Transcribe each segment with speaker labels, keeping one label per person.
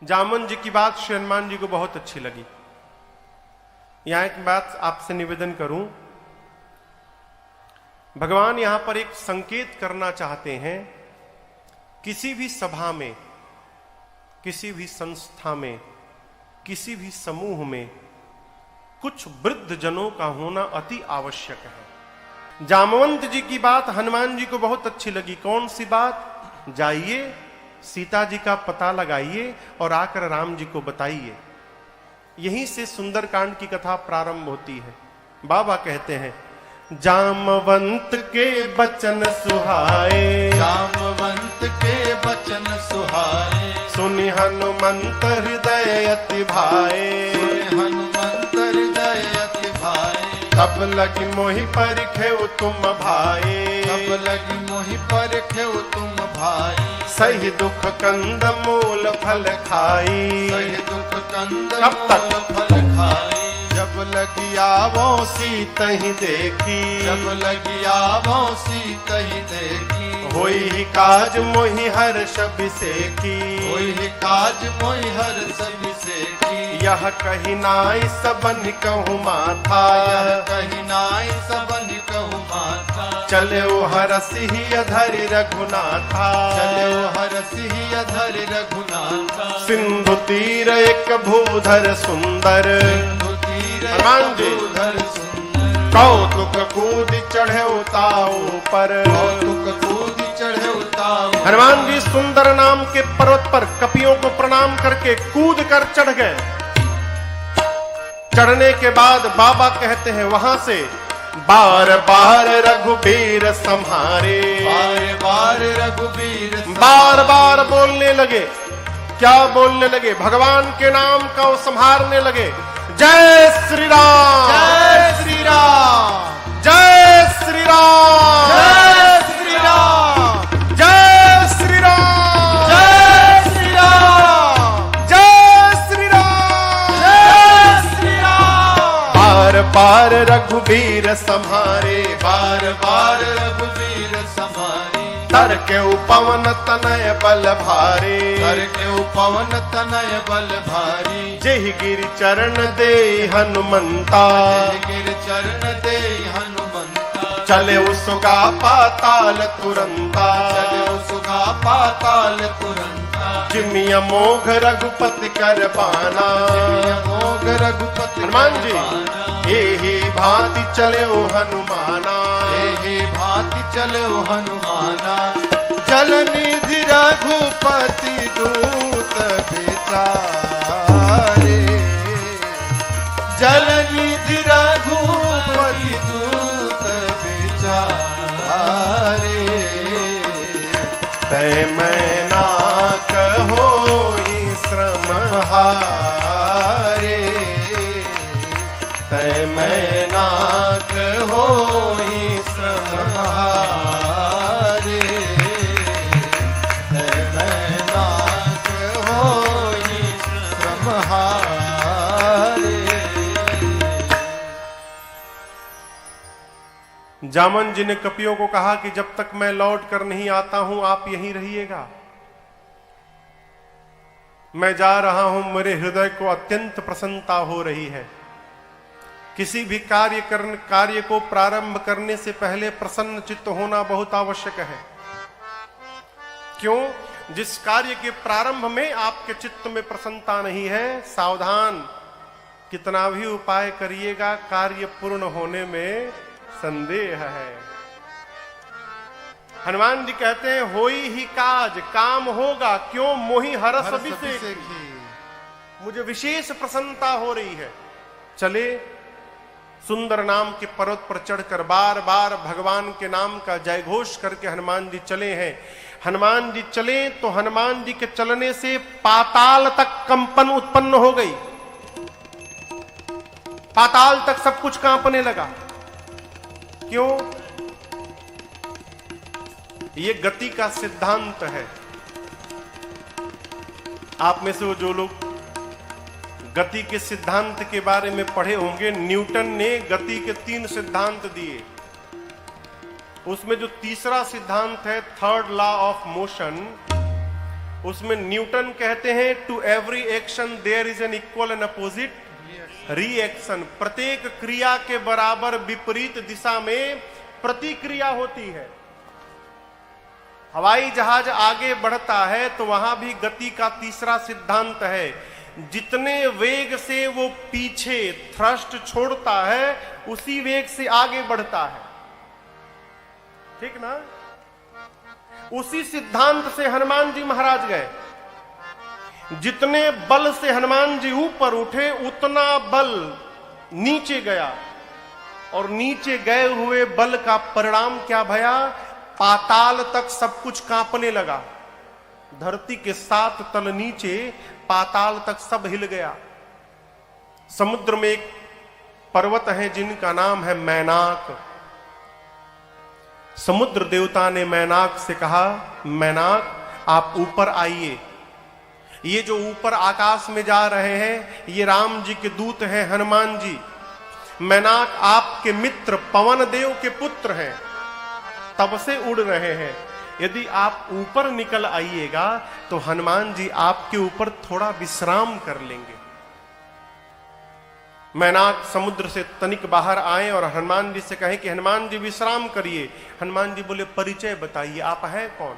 Speaker 1: जामन जी की बात श्री हनुमान जी को बहुत अच्छी लगी। यहां एक बात आपसे निवेदन करूं, भगवान यहां पर एक संकेत करना चाहते हैं। किसी भी सभा में, किसी भी संस्था में, किसी भी समूह में कुछ वृद्ध जनों का होना अति आवश्यक है। जामवंत जी की बात हनुमान जी को बहुत अच्छी लगी। कौन सी बात? जाइए सीता जी का पता लगाइए और आकर राम जी को बताइए। यहीं से सुंदरकांड की कथा प्रारंभ होती है। बाबा कहते हैं, जामवंत के बचन सुहाए,
Speaker 2: जामवंत के बचन सुहाए,
Speaker 1: सुनि हनुमंत हृदय अति भाए,
Speaker 2: सुनि हनुमंत हृदय अति भाए।
Speaker 1: तब लगी मोहि परिखेउ तुम भाए,
Speaker 2: तब लगी मोहि परिखेउ तुम भाई।
Speaker 1: सही दुख कंद मूल फल खाई,
Speaker 2: सही दुख कंद
Speaker 1: कब तक?
Speaker 2: मूल फल खाई।
Speaker 1: जब लगी आवो सीतहि देखी,
Speaker 2: जब लगी आवो सीतहि देखी।
Speaker 1: होई ही काज मोहि हर्ष अभिषेकी,
Speaker 2: होई ही काज मोहि हर्ष अभिषेकी।
Speaker 1: यह कही नाई सबन कहूँ माथा,
Speaker 2: यह कही नाई सबन कहूँ माथा।
Speaker 1: चले ओ हरसि ही अधरि रघुनाथा,
Speaker 2: चले ओ हरसि ही अधरि रघुनाथा।
Speaker 1: सिंधु तीर एक भूधर सुंदर, हनुमान जी कौतुक कूद चढ़े उताऊ पर,
Speaker 2: कौतुक कूद चढ़े उताऊ।
Speaker 1: हनुमान जी सुंदर नाम के पर्वत पर कपियों को प्रणाम करके कूद कर चढ़ गए। चढ़ने के बाद बाबा कहते हैं वहां से, बार बार रघुबीर संहारे,
Speaker 2: बार बार रघुबीर
Speaker 1: बार बार बोलने लगे। क्या बोलने लगे? भगवान के नाम का वो संहारने लगे। जय श्री राम,
Speaker 2: जय श्री राम,
Speaker 1: जय श्री राम,
Speaker 2: जय श्री राम,
Speaker 1: जय श्री राम,
Speaker 2: जय श्री राम,
Speaker 1: जय श्री राम,
Speaker 2: जय श्री राम।
Speaker 1: बार बार रघुबीर संहारे,
Speaker 2: बार बार रघुबीर संहारे।
Speaker 1: तर के उपवन तनय बल भारे,
Speaker 2: कर के उपवन तनय बल भारी।
Speaker 1: जेहि गिरि चरण दे हनुमंता,
Speaker 2: गिर चरण दे हनुमंता।
Speaker 1: चले उसगा पाताल तुरंता,
Speaker 2: चले उसका पाताल तुरंता।
Speaker 1: जिमिया मोघ रघुपति कर पाना।
Speaker 2: मोग रघुपति
Speaker 1: हनुमान जी
Speaker 2: पाना।
Speaker 1: यही भांति चले ओ हनुमाना,
Speaker 2: हे भांति चले ओ हनुमाना। जल निधि रघुपति दूत बिचारे, जल निधि रघुपति दूत बिचारे।
Speaker 1: तै मैं ना कहोई श्रम हारे, तै मैं ना कहोई श्रम हारे,
Speaker 2: तै मैं ना कहोई श्रम हारे।
Speaker 1: जामन जी ने कपियों को कहा कि जब तक मैं लौट कर नहीं आता हूं आप यहीं रहिएगा। मैं जा रहा हूं, मेरे हृदय को अत्यंत प्रसन्नता हो रही है। किसी भी कार्य को प्रारंभ करने से पहले प्रसन्न चित्त होना बहुत आवश्यक है। क्यों? जिस कार्य के प्रारंभ में आपके चित्त में प्रसन्नता नहीं है, सावधान, कितना भी उपाय करिएगा कार्य पूर्ण होने में संदेह है। हनुमान जी कहते हैं, होई ही काज, काम होगा। क्यों? मोहि हरस अभिषेकी, मुझे विशेष प्रसन्नता हो रही है। चले सुंदर नाम के पर्वत पर चढ़कर बार बार भगवान के नाम का जयघोष करके हनुमान जी चले हैं। हनुमान जी चले तो हनुमान जी के चलने से पाताल तक कंपन उत्पन्न हो गई। पाताल तक सब कुछ कांपने लगा। क्यों? ये गति का सिद्धांत है। आप में से वो जो लोग गति के सिद्धांत के बारे में पढ़े होंगे, न्यूटन ने गति के 3 सिद्धांत दिए। उसमें जो तीसरा सिद्धांत है, थर्ड लॉ ऑफ मोशन, उसमें न्यूटन कहते हैं to every action there is an equal and opposite reaction. प्रत्येक क्रिया के बराबर विपरीत दिशा में प्रतिक्रिया होती है। हवाई जहाज आगे बढ़ता है तो वहां भी गति का तीसरा सिद्धांत है, जितने वेग से वो पीछे थ्रस्ट छोड़ता है उसी वेग से आगे बढ़ता है। ठीक ना? उसी सिद्धांत से हनुमान जी महाराज गए। जितने बल से हनुमान जी ऊपर उठे उतना बल नीचे गया, और नीचे गए हुए बल का परिणाम क्या भया? पाताल तक सब कुछ कांपने लगा। धरती के 7 तल नीचे पाताल तक सब हिल गया। समुद्र में एक पर्वत है जिनका नाम है मैनाक। समुद्र देवता ने मैनाक से कहा, मैनाक आप ऊपर आइए। ये जो ऊपर आकाश में जा रहे हैं ये राम जी के दूत हैं, हनुमान जी। मैनाक आपके मित्र पवन देव के पुत्र हैं, तब से उड़ रहे हैं। यदि आप ऊपर निकल आइएगा तो हनुमान जी आपके ऊपर थोड़ा विश्राम कर लेंगे। मैनाक समुद्र से तनिक बाहर आए और हनुमान जी से कहे कि हनुमान जी विश्राम करिए। हनुमान जी बोले परिचय बताइए, आप हैं कौन?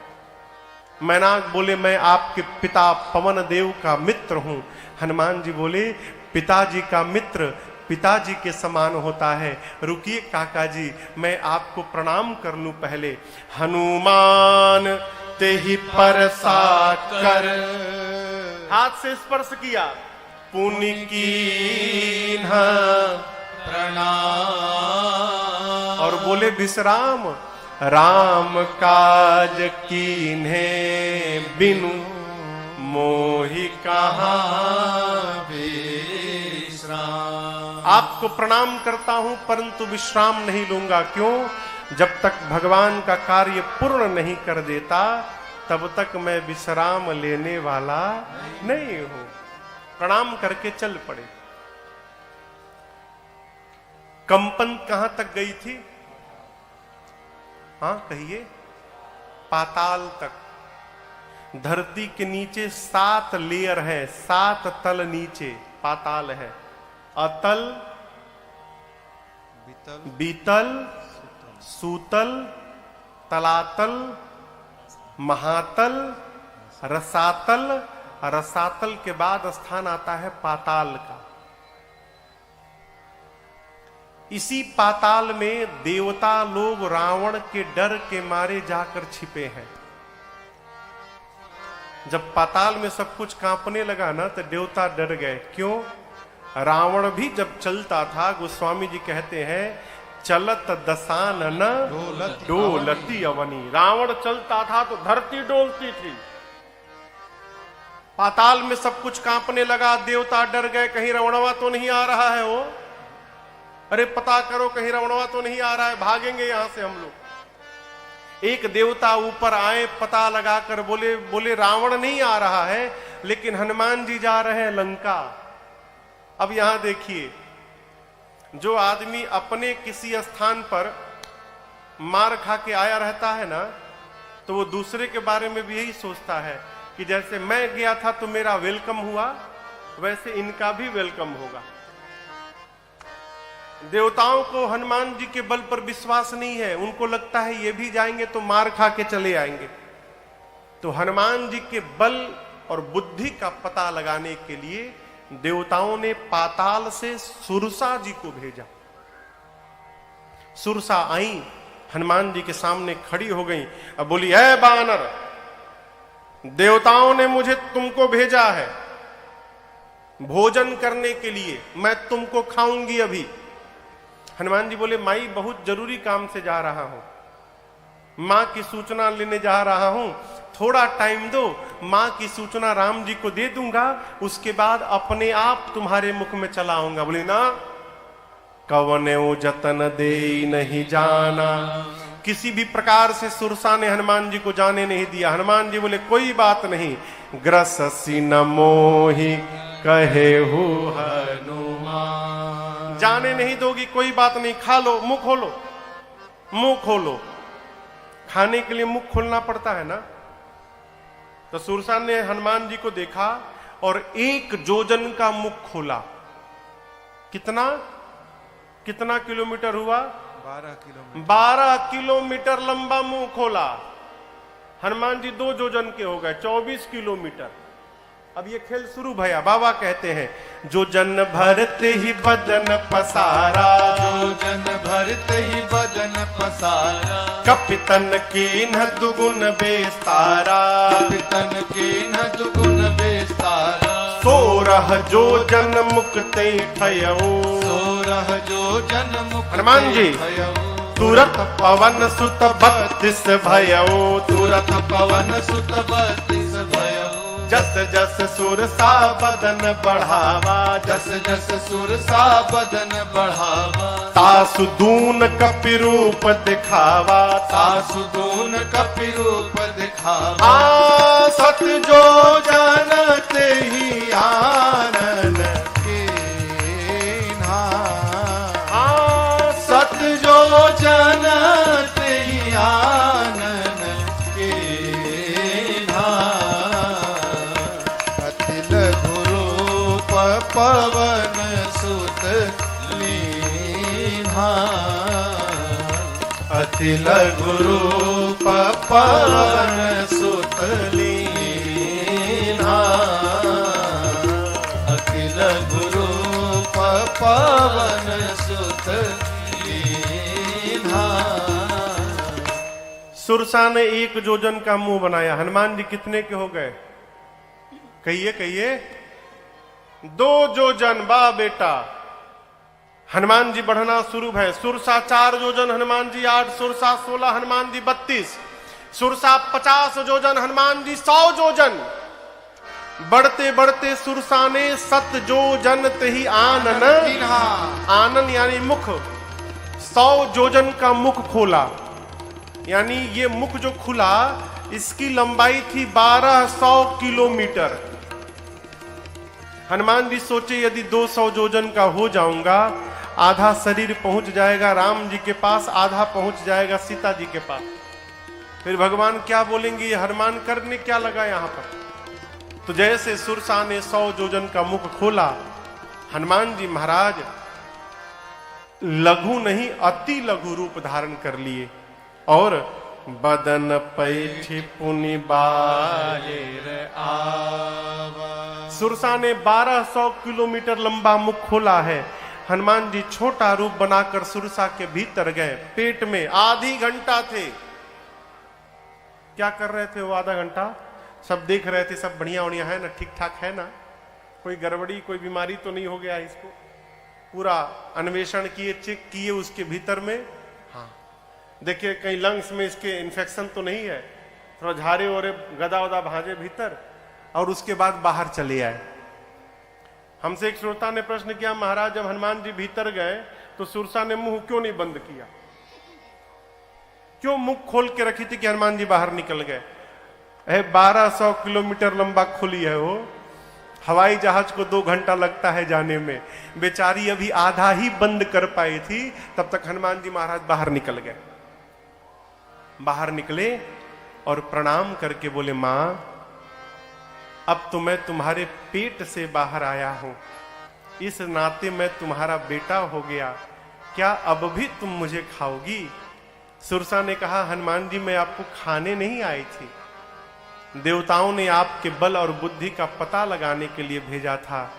Speaker 1: मैनाक बोले मैं आपके पिता पवन देव का मित्र हूं। हनुमान जी बोले पिताजी का मित्र पिताजी के समान होता है। रुकिए काका जी, मैं आपको प्रणाम कर लूं पहले। हनुमान ते ही परसा कर, हाथ से स्पर्श किया, पुण्य कीन्ह
Speaker 2: प्रणाम,
Speaker 1: और बोले विश्राम। राम काज कीन्हे बिनु मोहि कहाँ
Speaker 2: विश्राम।
Speaker 1: आपको प्रणाम करता हूं परंतु विश्राम नहीं लूंगा। क्यों? जब तक भगवान का कार्य पूर्ण नहीं कर देता तब तक मैं विश्राम लेने वाला नहीं हूं। प्रणाम करके चल पड़े। कंपन कहां तक गई थी? हाँ कहिए। पाताल तक। धरती के नीचे 7 लेयर है, 7 तल नीचे पाताल है। अतल, बीतल, सूतल, तलातल, महातल, रसातल। रसातल के बाद स्थान आता है पाताल का। इसी पाताल में देवता लोग रावण के डर के मारे जाकर छिपे हैं। जब पाताल में सब कुछ कांपने लगा ना तो देवता डर गए। क्यों? रावण भी जब चलता था, गोस्वामी जी कहते हैं चलत दसानन डोलती अवनी। रावण चलता था तो धरती डोलती थी। पाताल में सब कुछ कांपने लगा, देवता डर गए, कहीं रावणवा तो नहीं आ रहा है वो। अरे पता करो कहीं रावणवा तो नहीं आ रहा है, भागेंगे यहां से हम लोग। एक देवता ऊपर आए, पता लगाकर बोले रावण नहीं आ रहा है लेकिन हनुमान जी जा रहे हैं लंका। अब यहां देखिए, जो आदमी अपने किसी स्थान पर मार खा के आया रहता है ना, तो वो दूसरे के बारे में भी यही सोचता है कि जैसे मैं गया था तो मेरा वेलकम हुआ, वैसे इनका भी वेलकम होगा। देवताओं को हनुमान जी के बल पर विश्वास नहीं है। उनको लगता है ये भी जाएंगे तो मार खा के चले आएंगे। तो हनुमान जी के बल और बुद्धि का पता लगाने के लिए देवताओं ने पाताल से सुरसा जी को भेजा। सुरसा आई, हनुमान जी के सामने खड़ी हो गई। अब बोली, ऐ बानर, देवताओं ने मुझे तुमको भेजा है भोजन करने के लिए, मैं तुमको खाऊंगी अभी। हनुमान जी बोले, माई बहुत जरूरी काम से जा रहा हूं, मां की सूचना लेने जा रहा हूं, थोड़ा टाइम दो, मां की सूचना राम जी को दे दूंगा, उसके बाद अपने आप तुम्हारे मुख में चला आऊंगा। बोले ना, कवने वो जतन दे नहीं जाना। किसी भी प्रकार से सुरसा ने हनुमान जी को जाने नहीं दिया। हनुमान जी बोले, कोई बात नहीं, ग्रससी न मोहि कहे हो हनुमान। जाने नहीं दोगी, कोई बात नहीं, खा लो, मुंह खोलो, मुंह खोलो। खाने के लिए मुंह खोलना पड़ता है ना। तो सुरसा ने हनुमान जी को देखा और 1 जोजन का मुख खोला। कितना कितना किलोमीटर हुआ?
Speaker 2: 12 किलोमीटर।
Speaker 1: 12 किलोमीटर लंबा मुंह खोला। हनुमान जी 2 जोजन के हो गए, 24 किलोमीटर। अब ये खेल शुरू भया। बाबा कहते हैं जो जन भरते ही बदन पसारा,
Speaker 2: जो जन भरते ही बदन पसारा,
Speaker 1: कपितन की न दुगुन बेस्तारा,
Speaker 2: कपितन के न दुगुन बेस्तारा,
Speaker 1: 16 जो जन मुक्ते ठयऊ,
Speaker 2: 16 जो जन मुक्त
Speaker 1: हनुमान जी तुरत पवन सुत 32 भयऊ,
Speaker 2: तुरत पवन सुत 32 भयो,
Speaker 1: जस जस सुरसा बदन बढ़ावा,
Speaker 2: जस जस सुरसा बदन बढ़ावा,
Speaker 1: तासु दून कपि रूप दिखावा,
Speaker 2: सासु दून कपि रूप दिखावा,
Speaker 1: सत जो जानते ही आनन
Speaker 2: के ना
Speaker 1: सत
Speaker 2: जो जानते ही आनन के ना, अति लघु रूप पवन सुत लीन्हा,
Speaker 1: अति लघु रूप पवन सुत लीन्हा,
Speaker 2: अति लघु रूप पवन सुत लीन्हा।
Speaker 1: सुरसा ने 1 जोजन का मुंह बनाया। हनुमान जी कितने के हो गए? कहिए कहिए। 2 जोजन। बा बेटा। हनुमान जी बढ़ना शुरू है। सुरसा 4 जोजन, हनुमान जी 8, सुरसा 16, हनुमान जी 32, सुरसा 50 जोजन, हनुमान जी 100 जोजन। बढ़ते बढ़ते सुरसा ने 7 जोजन तही आनन, आनन यानी मुख, 100 जोजन का मुख खोला। यानी ये मुख जो खुला इसकी लंबाई थी 1200 किलोमीटर। हनुमान जी सोचे यदि 200 जोजन का हो जाऊंगा, आधा शरीर पहुंच जाएगा राम जी के पास, आधा पहुंच जाएगा सीता जी के पास। फिर भगवान क्या बोलेंगे, ये हनुमान करने क्या लगा यहां पर। तो जैसे सुरसा ने 100 जोजन का मुख खोला, हनुमान जी महाराज लघु नहीं अति लघु रूप धारण कर लिए और बदन पैठी पुनि बाहिर आवा। सुरसा ने 1200 किलोमीटर लंबा मुख खोला है। हनुमान जी छोटा रूप बनाकर सुरसा के भीतर गए। पेट में आधी घंटा थे। क्या कर रहे थे वो आधा घंटा? सब देख रहे थे, सब बढ़िया बढ़िया है ना, ठीक ठाक है ना, कोई गड़बड़ी कोई बीमारी तो नहीं हो गया इसको। पूरा अन्वेषण किए, चेक किए उसके भीतर में। हाँ देखिए कहीं लंग्स में इसके इन्फेक्शन तो नहीं है, थोड़ा झारे ओरे गदा वदा भाजे भीतर, और उसके बाद बाहर चले आए। हमसे एक श्रोता ने प्रश्न किया, महाराज जब हनुमान जी भीतर गए तो सुरसा ने मुंह क्यों नहीं बंद किया, क्यों मुख खोल के रखी थी कि हनुमान जी बाहर निकल गए? 1200 किलोमीटर लंबा खुली है वो। हवाई जहाज को 2 घंटा लगता है जाने में, बेचारी अभी आधा ही बंद कर पाई थी, तब तक हनुमान जी महाराज बाहर निकल गए। बाहर निकले और प्रणाम करके बोले, मां अब तो मैं तुम्हारे पेट से बाहर आया हूं, इस नाते मैं तुम्हारा बेटा हो गया, क्या अब भी तुम मुझे खाओगी? सुरसा ने कहा, हनुमान जी मैं आपको खाने नहीं आई थी, देवताओं ने आपके बल और बुद्धि का पता लगाने के लिए भेजा था।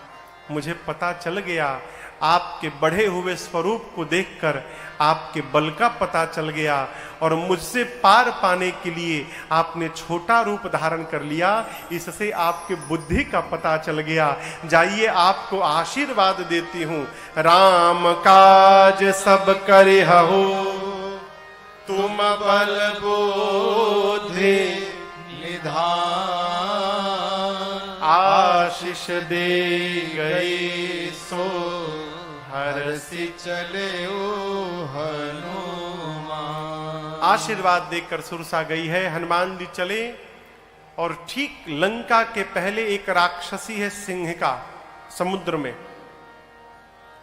Speaker 1: मुझे पता चल गया, आपके बढ़े हुए स्वरूप को देखकर आपके बल का पता चल गया, और मुझसे पार पाने के लिए आपने छोटा रूप धारण कर लिया, इससे आपके बुद्धि का पता चल गया। जाइए आपको आशीर्वाद देती हूं। राम काज सब करे हो, तुम बल बुद्धि
Speaker 2: निधान,
Speaker 1: आशीष दे गई सो
Speaker 2: हरसि चले हनुमान।
Speaker 1: आशीर्वाद देकर सुरसा गई है। हनुमान जी चले और ठीक लंका के पहले एक राक्षसी है सिंहिका, समुद्र में।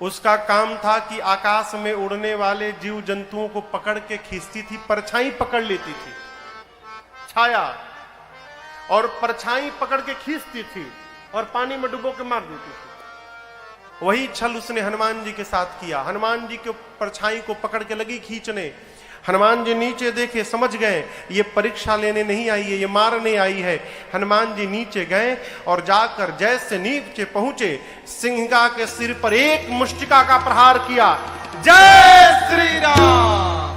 Speaker 1: उसका काम था कि आकाश में उड़ने वाले जीव जंतुओं को पकड़ के खींचती थी, परछाई पकड़ लेती थी, छाया। और परछाई पकड़ के खींचती थी और पानी में डुबो के मार देती थी। वही छल उसने हनुमान जी के साथ किया। हनुमान जी के परछाई को पकड़ के लगी खींचने। हनुमान जी नीचे देखे, समझ गए ये परीक्षा लेने नहीं आई है, ये मारने आई है। हनुमान जी नीचे गए और जाकर जैसे नीचे पहुंचे, सिंहिका के सिर पर एक मुष्टिका का प्रहार किया। जय श्री राम।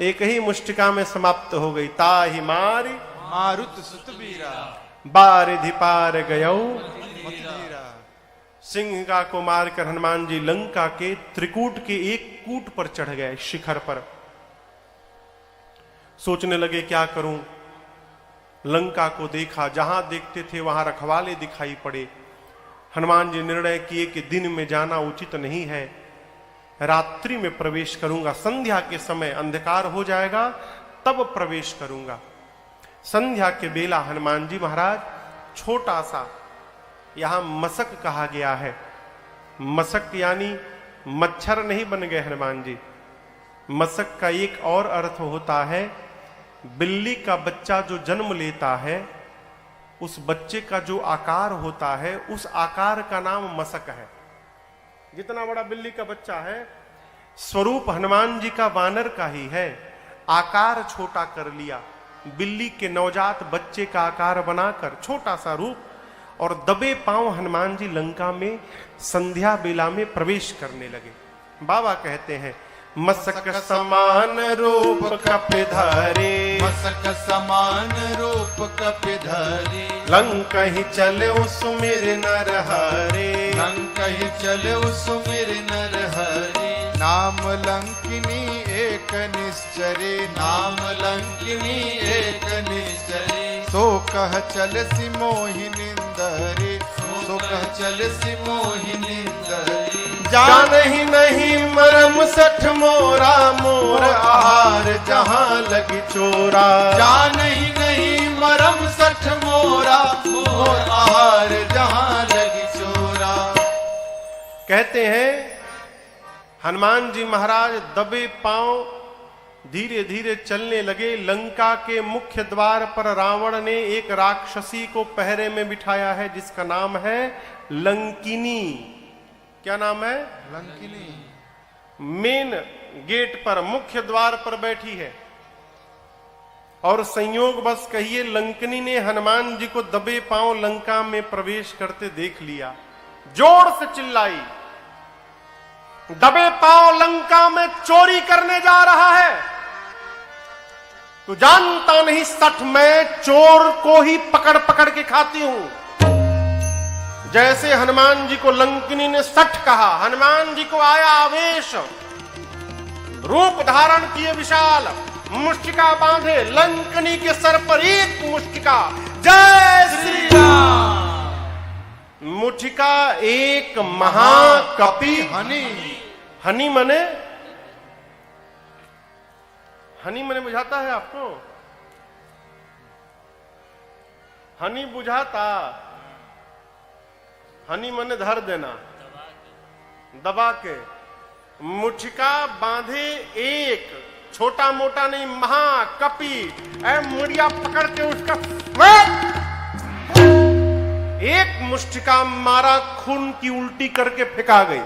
Speaker 1: एक ही मुष्टिका में समाप्त हो गई। ताहि मारी
Speaker 2: मारुत सुत बीरा
Speaker 1: बारिधि पार गयौ। सिंहिका को मारकर हनुमान जी लंका के त्रिकूट के एक कूट पर चढ़ गए, शिखर पर। सोचने लगे क्या करूं। लंका को देखा, जहां देखते थे वहां रखवाले दिखाई पड़े। हनुमान जी निर्णय किए कि दिन में जाना उचित नहीं है, रात्रि में प्रवेश करूंगा। संध्या के समय अंधकार हो जाएगा तब प्रवेश करूंगा। संध्या के बेला हनुमान जी महाराज छोटा सा, यहां मसक कहा गया है, मसक यानी मच्छर नहीं बन गए हनुमान जी। मसक का एक और अर्थ होता है, बिल्ली का बच्चा जो जन्म लेता है उस बच्चे का जो आकार होता है उस आकार का नाम मसक है। जितना बड़ा बिल्ली का बच्चा है, स्वरूप हनुमान जी का वानर का ही है, आकार छोटा कर लिया। बिल्ली के नवजात बच्चे का आकार बनाकर छोटा सा रूप, और दबे पांव हनुमान जी लंका में संध्या बेला में प्रवेश करने लगे। बाबा कहते हैं, मसक समान रूप कपिधारे,
Speaker 2: मसक समान रूप कपिधारी,
Speaker 1: लंका ही चले सुमिर नरहरे,
Speaker 2: लंका ही चले सुमिर नरहरि। नाम लंकिनी एक निश्चरे, नाम लंकिनी एक निश्चरे। सो कह चल सी मोहिनिंदरे, सो कह चल सी मोहिनिंदरे।
Speaker 1: जान ही नहीं मरम सठ मोरा, मोर आहार जहां लगी चोरा।
Speaker 2: जान ही नहीं मरम सठ मोरा, मोर आहार जहां लगी चोरा।
Speaker 1: कहते हैं हनुमान जी महाराज दबे पांव धीरे धीरे चलने लगे। लंका के मुख्य द्वार पर रावण ने एक राक्षसी को पहरे में बिठाया है जिसका नाम है लंकिनी। क्या नाम है?
Speaker 2: लंकिनी।
Speaker 1: मेन गेट पर, मुख्य द्वार पर बैठी है। और संयोग बस कहिए लंकिनी ने हनुमान जी को दबे पांव लंका में प्रवेश करते देख लिया, जोर से चिल्लाई, दबे पांव लंका में चोरी करने जा रहा है। तू जानता नहीं सठ मैं चोर को ही पकड़ पकड़ के खाती हूं। जैसे हनुमान जी को लंकिनी ने सठ कहा, हनुमान जी को आया आवेश, रूप धारण किए विशाल, मुष्टिका बांधे, लंकिनी के सर पर एक मुष्टिका। जय श्री राम। मुष्टिका एक महाकपि
Speaker 2: हनी।
Speaker 1: हनी मने, हनी मने बुझाता है आपको? हनी बुझाता? हनी मने धर देना, दबा के। मुठिका बांधे एक, छोटा मोटा नहीं, महाकपि। मुड़िया पकड़ के उसका एक मुष्टिका मारा, खून की उल्टी करके फेंका गई।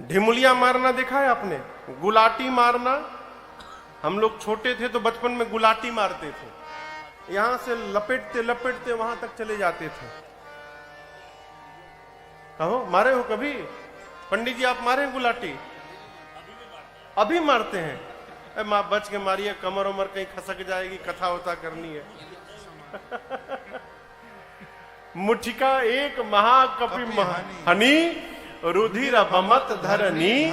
Speaker 1: ढिमुलिया मारना देखा है आपने? गुलाटी मारना। हम लोग छोटे थे तो बचपन में गुलाटी मारते थे, यहां से लपेटते लपेटते वहां तक चले जाते थे। कहो मारे हो कभी? पंडित जी आप मारे हैं गुलाटी? अभी मारते हैं? मां बच के मारिए, कमर उमर कहीं खसक जाएगी, कथा वथा करनी है। मुठिका एक महाकपि हनी, रुधिर बमत धरनी।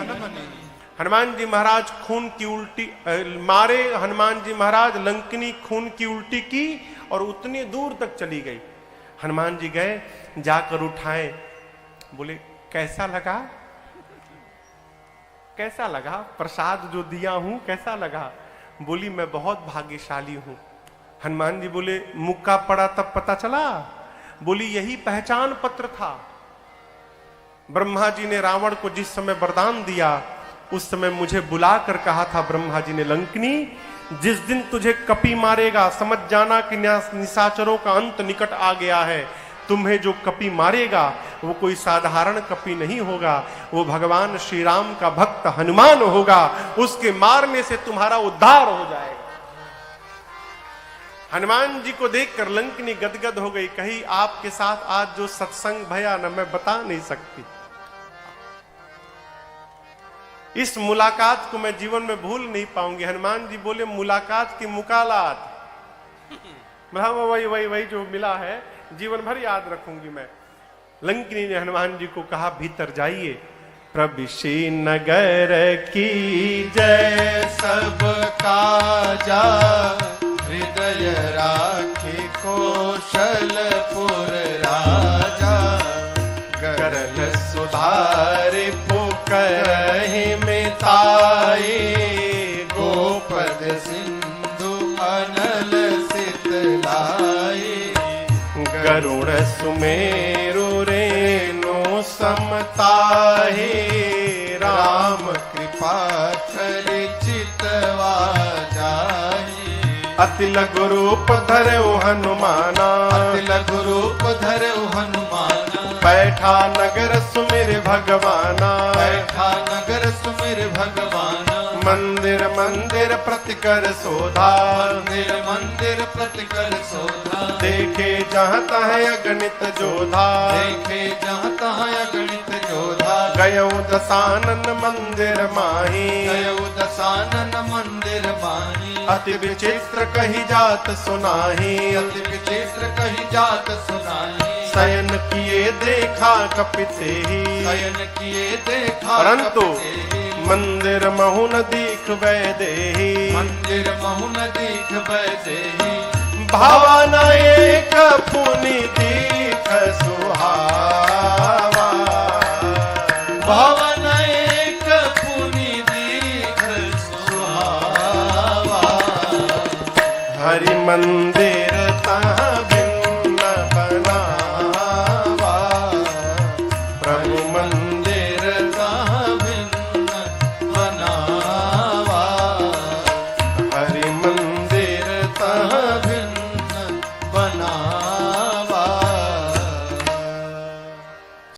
Speaker 1: हनुमान जी महाराज खून की उल्टी मारे। हनुमान जी महाराज लंकिनी खून की उल्टी की और उतनी दूर तक चली गई। हनुमान जी गए, जाकर उठाए, बोले कैसा लगा? कैसा लगा प्रसाद जो दिया हूं, कैसा लगा? बोली मैं बहुत भाग्यशाली हूं। हनुमान जी बोले मुक्का पड़ा तब पता चला? बोली यही पहचान पत्र था। ब्रह्मा जी ने रावण को जिस समय वरदान दिया उस समय मुझे बुलाकर कहा था ब्रह्मा जी ने, लंकिनी जिस दिन तुझे कपी मारेगा समझ जाना कि निशाचरों का अंत निकट आ गया है। तुम्हें जो कपी मारेगा वो कोई साधारण कपी नहीं होगा, वो भगवान श्री राम का भक्त हनुमान होगा। उसके मारने से तुम्हारा उद्धार हो जाएगा। हनुमान जी को देखकर लंकिनी गदगद हो गई, कही आपके साथ आज जो सत्संग भया न मैं बता नहीं सकती। इस मुलाकात को मैं जीवन में भूल नहीं पाऊंगी। हनुमान जी बोले मुलाकात की मुकालात, वही जो मिला है जीवन भर याद रखूंगी मैं। लंकिनी ने हनुमान जी को कहा भीतर जाइए। प्रविशि नगर की
Speaker 2: जय सब काजा, हृदय राखे कौशलपुर राजा। गरल सुधारे पुकहि मिताए, गोपद सिंधु अनल सितलाए।
Speaker 1: गरुड़ सुमेरु रेणु समताहे,
Speaker 2: राम कृपा करि चितवा जाहि।
Speaker 1: अति लघु रूप धरऊ हनुमाना,
Speaker 2: अति लघु रूप धरऊ हनुमाना।
Speaker 1: बैठा नगर सुमिर भगवाना,
Speaker 2: बैठा नगर सुमिर भगवाना।
Speaker 1: मंदिर मंदिर प्रतिकर शोधा,
Speaker 2: मंदिर मंदिर प्रतिकर शोधा।
Speaker 1: देखे जहाँ तहाँ अगणित जोधा,
Speaker 2: देखे जहाँ तहाँ अगणित जोधा।
Speaker 1: गयऊ दशानन मंदिर माही,
Speaker 2: गयऊ दशानन मंदिर माही।
Speaker 1: अति विचित्र कही जात सुनाही,
Speaker 2: अति विचित्र कही जात सुनाही।
Speaker 1: शयन किए देखा कपिते ही,
Speaker 2: शयन किए देखा
Speaker 1: परंतु
Speaker 2: कपिते ही।
Speaker 1: मंदिर महु न दीख वैदेही,
Speaker 2: मंदिर महु न दीख वैदेही।
Speaker 1: भावन एक पुनि दीख सुहावा,
Speaker 2: भावन एक पुनि दीख सुहावा।
Speaker 1: हरि मंदिर